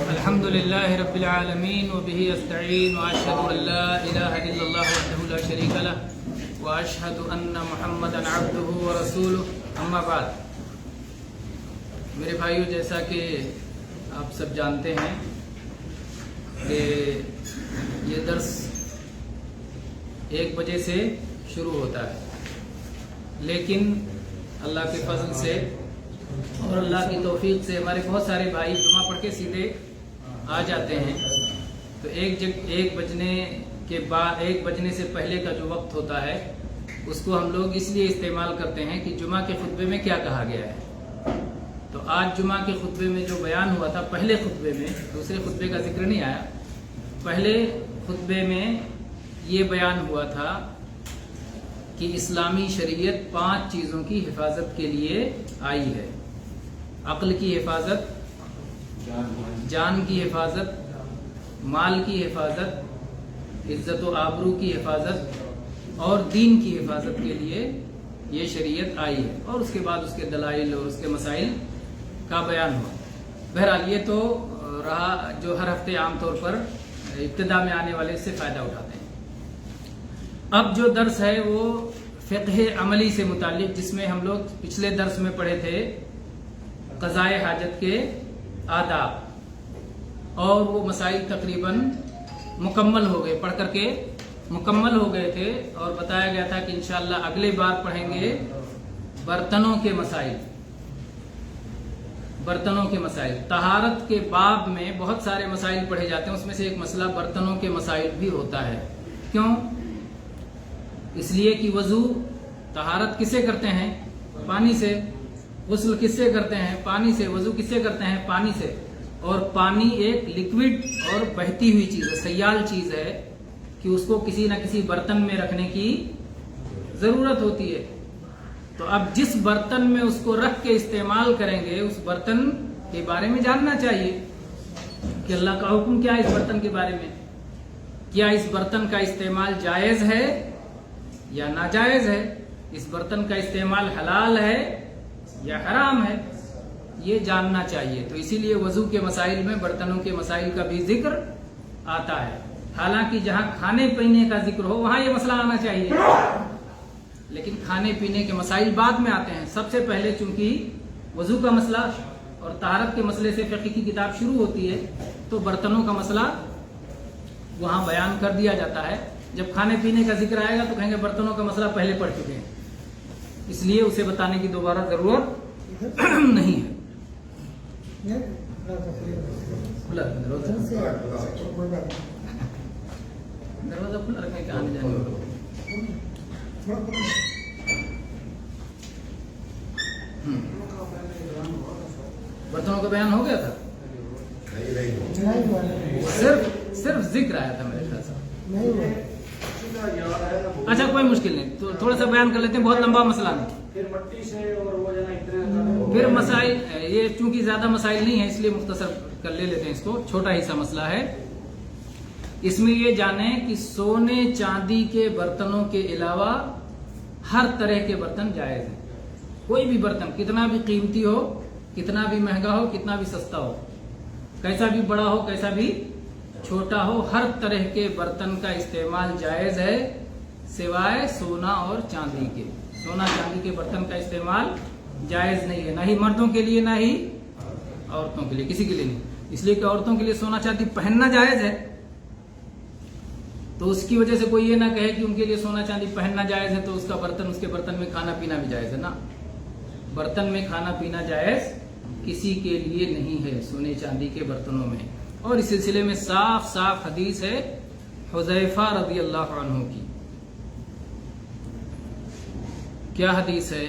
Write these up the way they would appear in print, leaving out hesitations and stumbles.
الحمد للہ رب العالمین وبہ استعین واشہد ان لا الہ الا اللہ وحدہ لا شریک لہ واشہد ان محمدا عبدہ ورسولہ اما بعد. میرے بھائیو، جیسا کہ آپ سب جانتے ہیں کہ یہ درس 1 بجے سے شروع ہوتا ہے، لیکن اللہ کے فضل سے اور اللہ کی توفیق سے ہمارے بہت سارے بھائی جمعہ پڑھ کے سیدھے آ جاتے ہیں. تو 1 بجنے کے بعد 1 بجنے سے پہلے کا جو وقت ہوتا ہے اس کو ہم لوگ اس لیے استعمال کرتے ہیں کہ جمعہ کے خطبے میں کیا کہا گیا ہے. تو آج جمعہ کے خطبے میں جو بیان ہوا تھا، پہلے خطبے میں، دوسرے خطبے کا ذکر نہیں آیا، پہلے خطبے میں یہ بیان ہوا تھا کہ اسلامی شریعت 5 چیزوں کی حفاظت کے لیے آئی ہے: عقل کی حفاظت، جان کی حفاظت، مال کی حفاظت، عزت و آبرو کی حفاظت اور دین کی حفاظت کے لیے یہ شریعت آئی ہے. اور اس کے بعد اس کے دلائل اور اس کے مسائل کا بیان ہوا. بہرحال یہ تو رہا جو ہر ہفتے عام طور پر ابتدا میں آنے والے اس سے فائدہ اٹھاتے ہیں. اب جو درس ہے وہ فقہ عملی سے متعلق، جس میں ہم لوگ پچھلے درس میں پڑھے تھے قضاء حاجت کے آداب، اور وہ مسائل تقریباً مکمل ہو گئے، پڑھ کر کے مکمل ہو گئے تھے. اور بتایا گیا تھا کہ انشاءاللہ اگلے بار پڑھیں گے برتنوں کے مسائل. برتنوں کے مسائل، طہارت کے باب میں بہت سارے مسائل پڑھے جاتے ہیں، اس میں سے ایک مسئلہ برتنوں کے مسائل بھی ہوتا ہے. کیوں؟ اس لیے کہ وضو، طہارت کس سے کرتے ہیں؟ پانی سے. غسل کس سے کرتے ہیں؟ پانی سے. وضو کس سے کرتے ہیں؟ پانی سے. اور پانی ایک لیکوڈ اور بہتی ہوئی چیز ہے، سیال چیز ہے کہ اس کو کسی نہ کسی برتن میں رکھنے کی ضرورت ہوتی ہے. تو اب جس برتن میں اس کو رکھ کے استعمال کریں گے، اس برتن کے بارے میں جاننا چاہیے کہ اللہ کا حکم کیا ہے اس برتن کے بارے میں. کیا اس برتن کا استعمال جائز ہے یا ناجائز ہے؟ اس برتن کا استعمال حلال ہے یا حرام ہے؟ یہ جاننا چاہیے. تو اسی لیے وضو کے مسائل میں برتنوں کے مسائل کا بھی ذکر آتا ہے. حالانکہ جہاں کھانے پینے کا ذکر ہو وہاں یہ مسئلہ آنا چاہیے، لیکن کھانے پینے کے مسائل بعد میں آتے ہیں. سب سے پہلے چونکہ وضو کا مسئلہ اور طہارت کے مسئلے سے فقہ کی کتاب شروع ہوتی ہے، تو برتنوں کا مسئلہ وہاں بیان کر دیا جاتا ہے. جب کھانے پینے کا ذکر آئے گا تو کہیں گے برتنوں کا مسئلہ پہلے پڑھ چکے ہیں، اس لیے اسے بتانے کی دوبارہ ضرورت نہیں ہے. دروازہ کھلا رکھیں کہ آنے جانے والا. برتنوں کا بیان ہو گیا تھا، صرف ذکر آیا تھا میرے خیال سے. اچھا کوئی مشکل نہیں، تو تھوڑا سا بیان کر لیتے ہیں، بہت لمبا مسئلہ نہیں. پھر مسائل یہ چونکہ زیادہ مسائل نہیں ہیں اس لیے مختصر کر لے لیتے ہیں اس کو. چھوٹا ہی سا مسئلہ ہے. اس میں یہ جانیں کہ سونے چاندی کے برتنوں کے علاوہ ہر طرح کے برتن جائز ہیں. کوئی بھی برتن کتنا بھی قیمتی ہو، کتنا بھی مہنگا ہو، کتنا بھی سستا ہو، کیسا بھی بڑا ہو، کیسا بھی چھوٹا ہو، ہر طرح کے برتن کا استعمال جائز ہے سوائے سونا اور چاندی کے. سونا چاندی کے برتن کا استعمال جائز نہیں ہے، نہ ہی مردوں کے لیے نہ ہی عورتوں کے لیے، کسی کے لیے نہیں. اس لیے کہ عورتوں کے لیے سونا چاندی پہننا جائز ہے، تو اس کی وجہ سے کوئی یہ نہ کہے کہ ان کے لیے سونا چاندی پہننا جائز ہے تو اس کا برتن، اس کے برتن میں کھانا پینا بھی جائز ہے. نا، برتن میں کھانا پینا جائز کسی کے لیے نہیں ہے سونے چاندی کے برتنوں میں. اور اس سلسلے میں صاف صاف حدیث ہے حذیفہ رضی اللہ عنہ کی. کیا حدیث ہے؟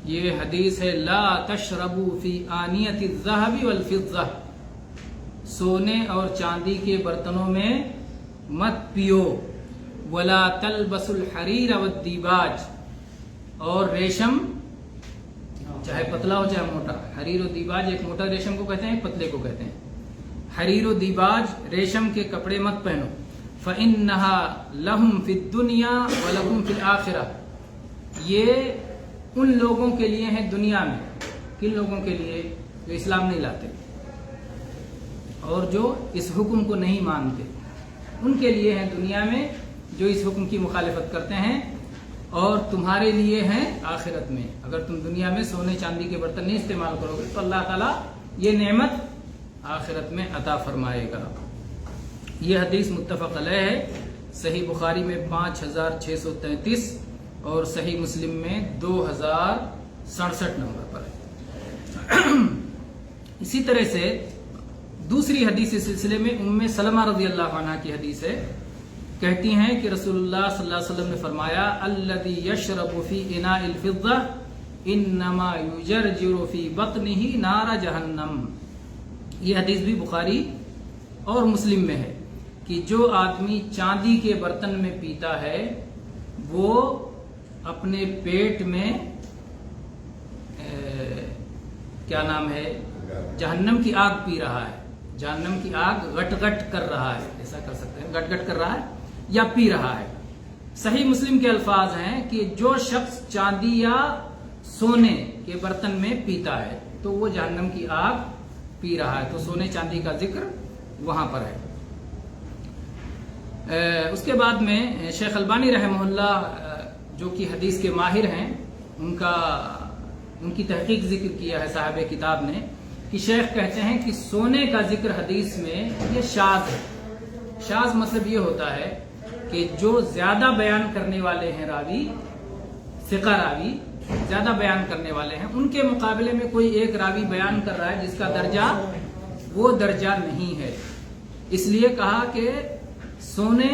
یہ حدیث ہے لا تشربوا فی آنیۃ الذھب والفضہ، سونے اور چاندی کے برتنوں میں مت پیو. ولا تلبسوا الحریر والدیباج، اور ریشم چاہے پتلا ہو چاہے موٹا. حریر و دیباج، ایک موٹا ریشم کو کہتے ہیں، پتلے کو کہتے ہیں. حریر و دیباج ریشم کے کپڑے مت پہنو. فَإِنَّهَا لَهُمْ فِي الدُّنْيَا وَلَكُمْ فِي الْآخِرَةِ، یہ ان لوگوں کے لیے ہیں دنیا میں. کن لوگوں کے لیے؟ جو اسلام نہیں لاتے اور جو اس حکم کو نہیں مانتے، ان کے لیے ہیں دنیا میں جو اس حکم کی مخالفت کرتے ہیں، اور تمہارے لیے ہیں آخرت میں۔ اگر تم دنیا میں سونے چاندی کے برتن نہیں استعمال کرو گے تو اللہ تعالیٰ یہ نعمت آخرت میں عطا فرمائے گا۔ یہ حدیث متفق علیہ ہے، صحیح بخاری میں 5633 اور صحیح مسلم میں 2067 نمبر پر ہے۔ اسی طرح سے دوسری حدیث اس سلسلے میں ام سلمہ رضی اللہ عنہ کی حدیث ہے، کہتی ہیں کہ رسول اللہ صلی اللہ علیہ وسلم نے فرمایا الذی یشرب فی اناء الفضہ انما یجرجر فی بطنہ نار جہنم۔ یہ حدیث بھی بخاری اور مسلم میں ہے کہ جو آدمی چاندی کے برتن میں پیتا ہے وہ اپنے پیٹ میں کیا نام ہے جہنم کی آگ پی رہا ہے، جہنم کی آگ گٹ گٹ کر رہا ہے، ایسا کر سکتے ہیں، گٹ گٹ کر رہا ہے یا پی رہا ہے۔ صحیح مسلم کے الفاظ ہیں کہ جو شخص چاندی یا سونے کے برتن میں پیتا ہے تو وہ جہنم کی آگ پی رہا ہے، تو سونے چاندی کا ذکر وہاں پر ہے۔ اس کے بعد میں شیخ البانی رحمہ اللہ جو کہ حدیث کے ماہر ہیں، ان کی تحقیق ذکر کیا ہے صاحب کتاب نے کہ شیخ کہتے ہیں کہ سونے کا ذکر حدیث میں یہ شاذ ہے۔ شاذ مطلب یہ ہوتا ہے کہ جو زیادہ بیان کرنے والے ہیں راوی، ثقہ راوی زیادہ بیان کرنے والے ہیں، ان کے مقابلے میں کوئی ایک راوی بیان کر رہا ہے جس کا درجہ وہ درجہ نہیں ہے، اس لیے کہا کہ سونے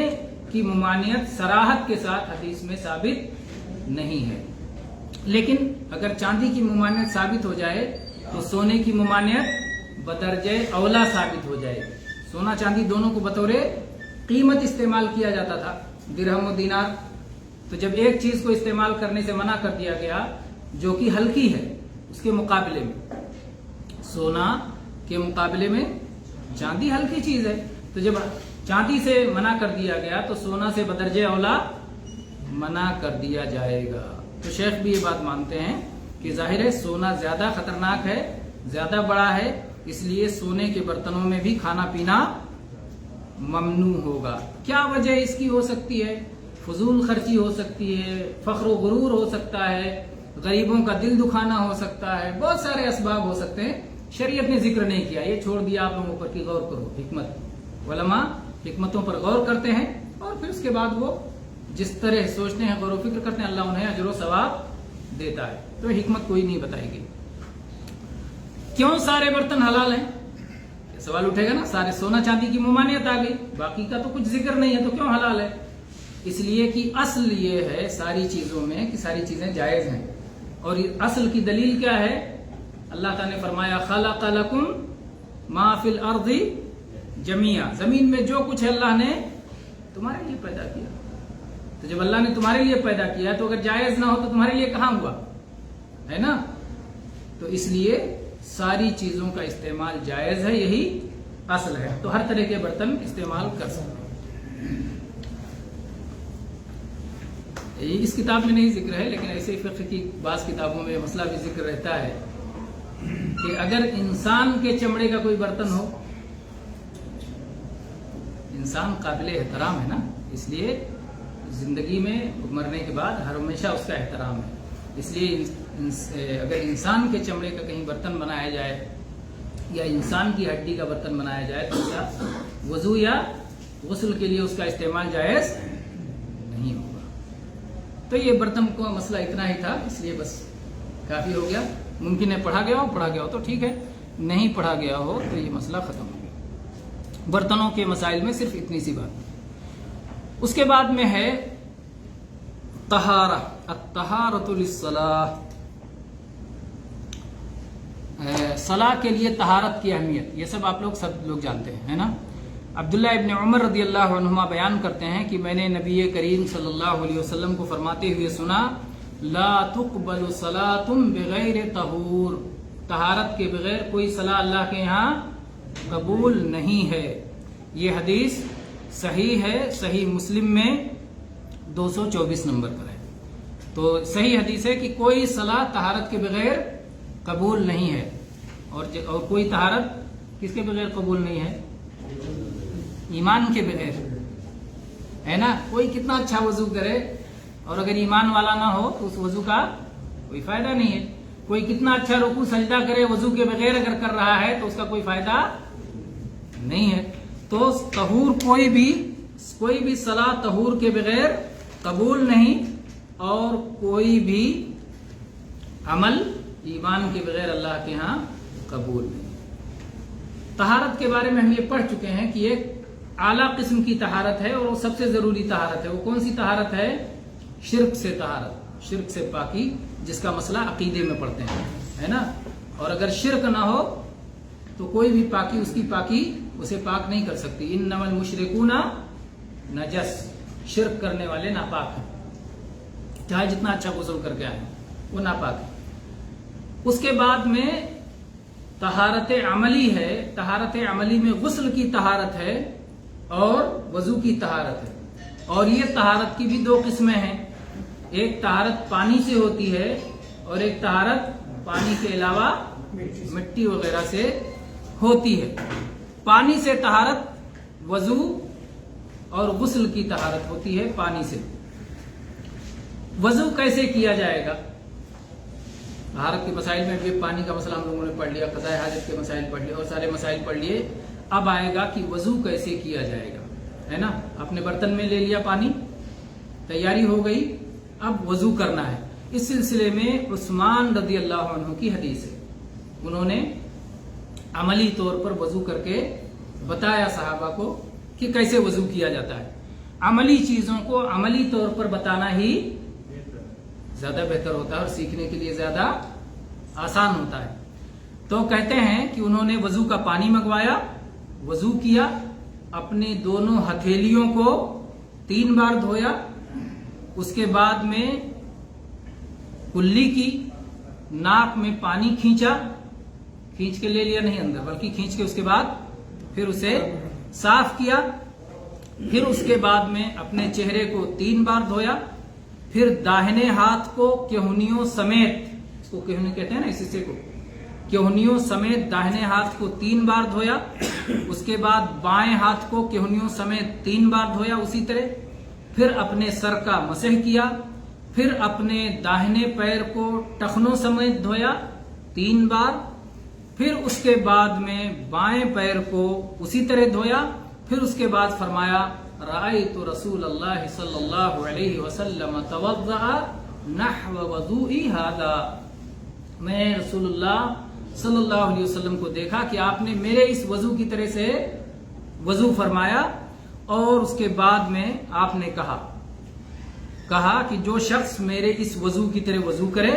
کی ممانعت صراحت کے ساتھ حدیث میں ثابت نہیں ہے، لیکن اگر چاندی کی ممانعت ثابت ہو جائے تو سونے کی ممانعت بدرجہ اولا ثابت ہو جائے گی۔ سونا چاندی دونوں کو بطور قیمت استعمال کیا جاتا تھا، درہم و دینار، تو جب ایک چیز کو استعمال کرنے سے منع کر دیا گیا جو کہ ہلکی ہے، اس کے مقابلے میں سونا کے مقابلے میں چاندی ہلکی چیز ہے، تو جب چاندی سے منع کر دیا گیا تو سونا سے بدرجہ اولا منع کر دیا جائے گا۔ تو شیخ بھی یہ بات مانتے ہیں کہ ظاہر ہے سونا زیادہ خطرناک ہے، زیادہ بڑا ہے، اس لیے سونے کے برتنوں میں بھی کھانا پینا ممنوع ہوگا۔ کیا وجہ اس کی ہو سکتی ہے؟ فضول خرچی ہو سکتی ہے، فخر و غرور ہو سکتا ہے، غریبوں کا دل دکھانا ہو سکتا ہے، بہت سارے اسباب ہو سکتے ہیں، شریعت نے ذکر نہیں کیا، یہ چھوڑ دیا آپ لوگوں پر کہ غور کرو۔ حکمت، علماء حکمتوں پر غور کرتے ہیں اور پھر اس کے بعد وہ جس طرح سوچتے ہیں، غور و فکر کرتے ہیں، اللہ انہیں اجر و ثواب دیتا ہے، تو حکمت کوئی نہیں بتائے گی۔ کیوں سارے برتن حلال ہیں؟ سوال اٹھے گا نا، سارے سونا چاندی کی ممانعت آ گئی، باقی کا تو کچھ ذکر نہیں ہے، تو کیوں حلال ہے؟ اس لیے کہ اصل یہ ہے ساری چیزوں میں کہ ساری چیزیں جائز ہیں، اور اصل کی دلیل کیا ہے؟ اللہ تعالیٰ نے فرمایا خلق لکم ما فی الارض جمیعا، زمین میں جو کچھ ہے اللہ نے تمہارے لیے پیدا کیا، تو جب اللہ نے تمہارے لیے پیدا کیا تو اگر جائز نہ ہو تو تمہارے لیے کہاں ہوا ہے نا؟ تو اس لیے ساری چیزوں کا استعمال جائز ہے، یہی اصل ہے، تو ہر طرح کے برتن استعمال کر سکتے ہیں۔ اس کتاب میں نہیں ذکر ہے، لیکن ایسے فقہ کی بعض کتابوں میں مسئلہ بھی ذکر رہتا ہے کہ اگر انسان کے چمڑے کا کوئی برتن ہو، انسان قابل احترام ہے نا، اس لیے زندگی میں مرنے کے بعد ہر ہمیشہ اس کا احترام ہے، اس لیے اگر انسان کے چمڑے کا کہیں برتن بنایا جائے یا انسان کی ہڈی کا برتن بنایا جائے تو کیا وضو یا غسل کے لیے اس کا استعمال جائز نہیں ہوگا۔ تو یہ برتن کا مسئلہ اتنا ہی تھا، اس لیے بس کافی ہو گیا۔ ممکن ہے پڑھا گیا ہو تو ٹھیک ہے، نہیں پڑھا گیا ہو تو یہ مسئلہ ختم ہو گیا۔ برتنوں کے مسائل میں صرف اتنی سی بات۔ اس کے بعد میں ہے طہارہ، الطہارۃ للصلاۃ، صلاح کے لیے طہارت کی اہمیت، یہ سب آپ سب لوگ جانتے ہیں، ہے نا؟ عبداللہ ابن عمر رضی اللہ عنہما بیان کرتے ہیں کہ میں نے نبی کریم صلی اللہ علیہ وسلم کو فرماتے ہوئے سنا، لا تقبل صلاۃ بغیر طہور، طہارت کے بغیر کوئی صلاح اللہ کے یہاں قبول نہیں ہے۔ یہ حدیث صحیح ہے، صحیح مسلم میں 224 نمبر پر ہے۔ تو صحیح حدیث ہے کہ کوئی صلاح طہارت کے بغیر قبول نہیں ہے۔ اور کوئی طہارت کس کے بغیر قبول نہیں ہے؟ ایمان کے بغیر، ہے نا؟ کوئی کتنا اچھا وضو کرے اور اگر ایمان والا نہ ہو تو اس وضو کا کوئی فائدہ نہیں ہے. کوئی کتنا اچھا رکوع سجدہ کرے وضو کے بغیر اگر کر رہا ہے تو اس کا کوئی فائدہ نہیں ہے. تو طہور کوئی بھی صلاۃ طہور کے بغیر قبول نہیں، اور کوئی بھی عمل ایمان کے بغیر اللہ کے ہاں قبول نہیں. طہارت کے بارے میں ہم یہ پڑھ چکے ہیں کہ ایک اعلیٰ قسم کی طہارت ہے اور وہ سب سے ضروری طہارت ہے. وہ کون سی طہارت ہے؟ شرک سے طہارت، شرک سے پاکی، جس کا مسئلہ عقیدے میں پڑھتے ہیں، ہے نا؟ اور اگر شرک نہ ہو تو کوئی بھی پاکی اس کی پاکی اسے پاک نہیں کر سکتی. انما المشرکون نجس، شرک کرنے والے ناپاک ہیں، چاہے جتنا اچھا غسل کر کے آئے وہ ناپاک ہے. اس کے بعد میں طہارت عملی ہے. طہارت عملی میں غسل کی طہارت ہے اور وضو کی طہارت ہے. اور یہ طہارت کی بھی دو قسمیں ہیں. ایک طہارت پانی سے ہوتی ہے اور ایک طہارت پانی کے علاوہ مٹی وغیرہ سے ہوتی ہے. پانی سے طہارت وضو اور غسل کی طہارت ہوتی ہے پانی سے. وضو کیسے کیا جائے گا؟ طہارت کے مسائل میں بھی پانی کا مسئلہ ہم لوگوں نے پڑھ لیا، قضاء حاجت کے مسائل پڑھ لیے اور سارے مسائل پڑھ لیے. اب آئے گا کہ وضو کیسے کیا جائے گا، ہے نا؟ اپنے برتن میں لے لیا پانی، تیاری ہو گئی، اب وضو کرنا ہے. اس سلسلے میں عثمان رضی اللہ عنہ کی حدیث ہے. انہوں نے عملی طور پر وضو کر کے بتایا صحابہ کو کہ کیسے وضو کیا جاتا ہے. عملی چیزوں کو عملی طور پر بتانا ہی زیادہ بہتر ہوتا ہے اور سیکھنے کے لیے زیادہ آسان ہوتا ہے. تو کہتے ہیں کہ انہوں نے وضو کا پانی منگوایا، وضو کیا، اپنے دونوں ہتھیلیوں کو 3 بار دھویا، اس کے بعد میں کلی کی، ناک میں پانی کھینچا، کھینچ کے لے لیا نہیں اندر بلکہ کھینچ کے اس کے بعد پھر اسے صاف کیا. پھر اس کے بعد میں اپنے چہرے کو 3 بار دھویا، پھر داہنے ہاتھ کو کہنیوں سمیت، اس کو کہنی کہتے ہیں نا اس حصے کو، کہنیوں سمیت داہنے ہاتھ کو 3 بار دھویا. اس کے بعد بائیں ہاتھ کو کہنیوں سمیت 3 بار دھویا اسی طرح. پھر اپنے سر کا مسح کیا، پھر اپنے داہنے پیر کو ٹخنوں سمیت دھویا 3 بار. پھر اس کے بعد میں بائیں پیر کو اسی طرح دھویا. پھر اس کے بعد فرمایا رأیت رسول اللہ صلی اللہ علیہ وسلم توضأ نحو وضوئی ھذا، میں رسول اللہ صلی اللہ علیہ وسلم کو دیکھا کہ آپ نے میرے اس وضو کی طرح سے وضو فرمایا. اور اس کے بعد میں آپ نے کہا کہ جو شخص میرے اس وضو کی طرح وضو کرے،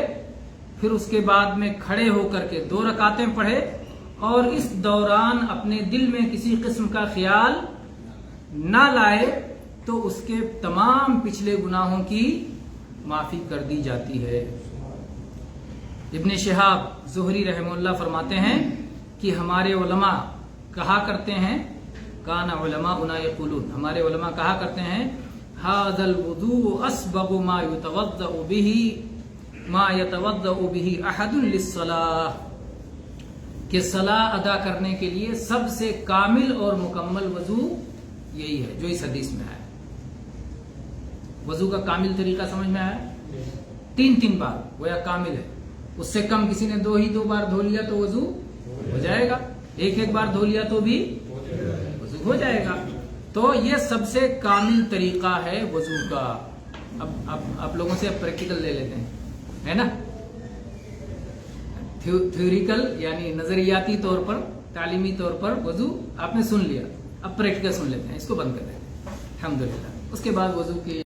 پھر اس کے بعد میں کھڑے ہو کر کے 2 رکعتیں پڑھے اور اس دوران اپنے دل میں کسی قسم کا خیال نہ لائے، تو اس کے تمام پچھلے گناہوں کی معافی کر دی جاتی ہے. ابن شہاب زہری رحمہ اللہ فرماتے ہیں کہ ہمارے علماء کہا کرتے ہیں، کان علماؤنا یقولون، ہمارے علماء کہا کرتے ہیں ھذا الوضوء اسبغ ما يتوضأ به احد للصلاة، کہ صلاۃ ادا کرنے کے لیے سب سے کامل اور مکمل وضو یہی ہے جو اس حدیث میں ہے. وضو کا کامل طریقہ سمجھ میں آیا؟ 3 بار گویا کامل ہے. اس سے کم کسی نے 2 بار دھو لیا تو وضو ہو جائے گا، 1 بار دھو لیا تو بھی وضو ہو جائے گا. تو یہ سب سے کامل طریقہ ہے وضو کا. اب آپ لوگوں سے پریکٹیکل لے لیتے ہیں، ہے نا؟ تھیوریکل یعنی نظریاتی طور پر، تعلیمی طور پر وضو آپ نے سن لیا، اب پریکٹیکل سن لیتے ہیں. اس کو بند کر دیتے ہیں الحمدللہ. اس کے بعد وضو کی